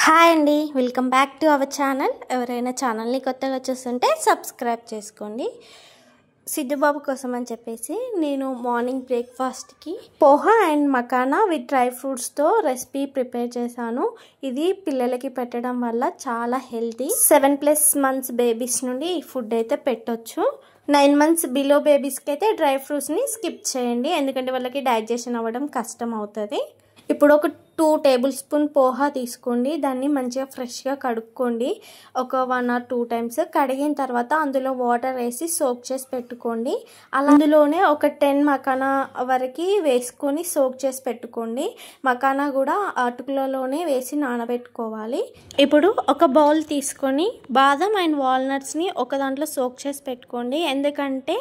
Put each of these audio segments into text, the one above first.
Hi అండి, welcome back to our channel. ఎవరైనా ఛానల్ని కొత్తగా చూస్తుంటే సబ్స్క్రైబ్ చేసుకోండి. సిద్ధుబాబు కోసం అని చెప్పేసి నేను మార్నింగ్ బ్రేక్ఫాస్ట్కి poha and makhana with dry ఫ్రూట్స్తో రెసిపీ ప్రిపేర్ చేశాను. ఇది పిల్లలకి పెట్టడం వల్ల చాలా హెల్తీ. 7+ months బేబీస్ నుండి ఈ ఫుడ్ అయితే పెట్టొచ్చు. 9 months బిలో బేబీస్కి అయితే డ్రై ఫ్రూట్స్ని స్కిప్ చేయండి, ఎందుకంటే వాళ్ళకి డైజెషన్ అవ్వడం కష్టం అవుతుంది. ఇప్పుడు ఒక 2 tablespoons పోహా తీసుకోండి. దాన్ని మంచిగా ఫ్రెష్గా కడుక్కోండి. ఒక 1 or 2 times కడిగిన తర్వాత అందులో వాటర్ వేసి సోక్ చేసి పెట్టుకోండి. అందులోనే ఒక 10 మకానా వరకు వేసుకొని సోక్ చేసి పెట్టుకోండి. మకానా కూడా అటుకులలోనే వేసి నానబెట్టుకోవాలి. ఇప్పుడు ఒక బౌల్ తీసుకొని బాదం అండ్ వాల్నట్స్ని ఒక దాంట్లో సోక్ చేసి పెట్టుకోండి. ఎందుకంటే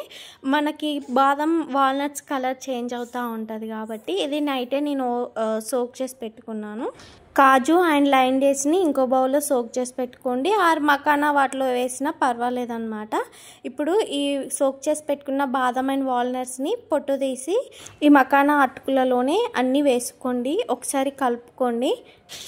మనకి బాదం వాల్నట్స్ కలర్ చేంజ్ అవుతూ ఉంటుంది కాబట్టి ఇది నైటే నేను సోక్ చేసి పెట్టుకున్నాను. కాజు అండ్ లైన్ డేట్స్ని ఇంకో బౌల్లో సోక్ చేసి పెట్టుకోండి. ఆర్ మకానా వాటిలో వేసినా పర్వాలేదన్నమాట. ఇప్పుడు ఈ సోక్ చేసి పెట్టుకున్న బాదం అండ్ వాల్నట్స్ని పొట్టు తీసి ఈ మకానా అటుకులలోనే అన్నీ వేసుకోండి. ఒకసారి కలుపుకోండి.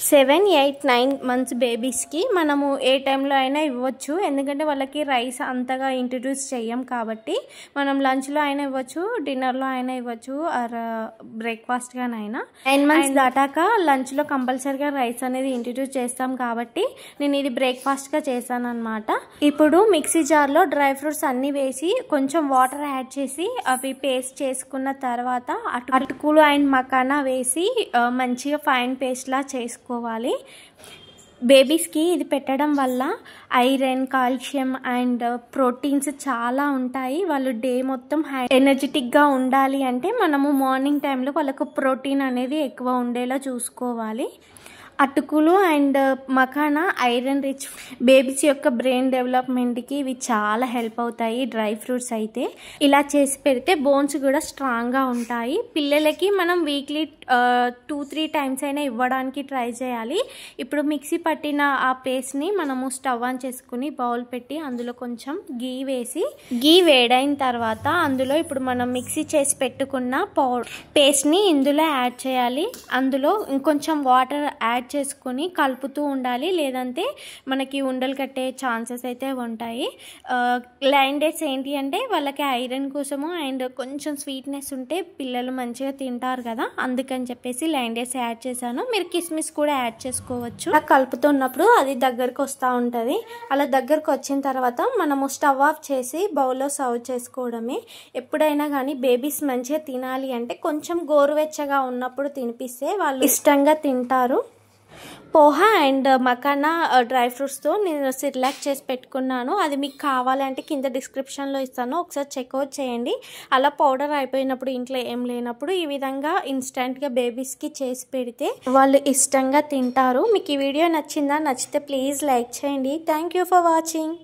7, 8, 9 months బేబీస్కి మనము ఏ టైంలో అయినా ఇవ్వచ్చు, ఎందుకంటే వాళ్ళకి రైస్ అంతగా ఇంట్రడ్యూస్ చేయం కాబట్టి. మనం లంచ్లో అయినా ఇవ్వచ్చు, డిన్నర్లో అయినా ఇవ్వచ్చు, ఆర్ బ్రేక్ఫాస్ట్గానైనా. 9 months దాటాక లంచ్లో కంపల్సరీగా రైస్ అనేది ఇంట్రడ్యూస్ చేస్తాం కాబట్టి నేను ఇది బ్రేక్ఫాస్ట్గా చేశాను అనమాట. ఇప్పుడు మిక్సీ జార్లో డ్రై ఫ్రూట్స్ అన్నీ వేసి కొంచెం వాటర్ యాడ్ చేసి అవి పేస్ట్ చేసుకున్న తర్వాత అటుకులు అండ్ మకానా వేసి మంచిగా ఫైన్ పేస్ట్లా చేసుకోవాలి. బేబీస్కి ఇది పెట్టడం వల్ల ఐరన్, కాల్షియం అండ్ ప్రోటీన్స్ చాలా ఉంటాయి. వాళ్ళు డే మొత్తం ఎనర్జెటిక్గా ఉండాలి అంటే మనము మార్నింగ్ టైంలో వాళ్ళకు ప్రోటీన్ అనేది ఎక్కువ ఉండేలా చూసుకోవాలి. అటుకులు and makhana iron rich. Babies యొక్క బ్రెయిన్ డెవలప్మెంట్కి ఇవి చాలా హెల్ప్ అవుతాయి. డ్రై ఫ్రూట్స్ అయితే ఇలా చేసి పెడితే బోన్స్ కూడా స్ట్రాంగ్గా ఉంటాయి. పిల్లలకి మనం వీక్లీ 2-3 times అయినా ఇవ్వడానికి ట్రై చేయాలి. ఇప్పుడు మిక్సీ పట్టిన ఆ పేస్ట్ని మనము స్టవ్ ఆన్ చేసుకుని బౌల్ పెట్టి అందులో కొంచెం గీ వేసి, గీ వేడైన తర్వాత అందులో ఇప్పుడు మనం మిక్సీ చేసి పెట్టుకున్న పేస్ట్ని ఇందులో యాడ్ చేయాలి. అందులో ఇంకొంచెం వాటర్ యాడ్ చేసుకొని కలుపుతూ ఉండాలి, లేదంటే మనకి ఉండలు కట్టే ఛాన్సెస్ అయితే ఉంటాయి. లైన్ డేట్స్ ఏంటి అంటే వాళ్ళకి ఐరన్ కోసము అండ్ కొంచెం స్వీట్నెస్ ఉంటే పిల్లలు మంచిగా తింటారు కదా, అందుకని చెప్పేసి లైన్ డేట్స్ యాడ్ చేశాను. మీరు కిస్మిస్ కూడా యాడ్ చేసుకోవచ్చు. అలా కలుపుతున్నప్పుడు అది దగ్గరకు వస్తూ ఉంటుంది. అలా దగ్గరకు వచ్చిన తర్వాత మనము స్టవ్ ఆఫ్ చేసి బౌల్లో సర్వ్ చేసుకోవడమే. ఎప్పుడైనా కానీ బేబీస్ మంచిగా తినాలి అంటే కొంచెం గోరువెచ్చగా ఉన్నప్పుడు తినిపిస్తే వాళ్ళు ఇష్టంగా తింటారు. పోహా అండ్ మకానా డ్రై ఫ్రూట్స్తో నేను సిర్లాక్ చేసి పెట్టుకున్నాను. అది మీకు కావాలంటే కింద డిస్క్రిప్షన్లో ఇస్తాను, ఒకసారి చెక్అవుట్ చేయండి. అలా పౌడర్ అయిపోయినప్పుడు ఇంట్లో ఏం లేనప్పుడు ఈ విధంగా ఇన్స్టెంట్గా బేబీస్కి చేసి పెడితే వాళ్ళు ఇష్టంగా తింటారు. మీకు ఈ వీడియో నచ్చిందా? నచ్చితే ప్లీజ్ లైక్ చేయండి. Thank you for watching.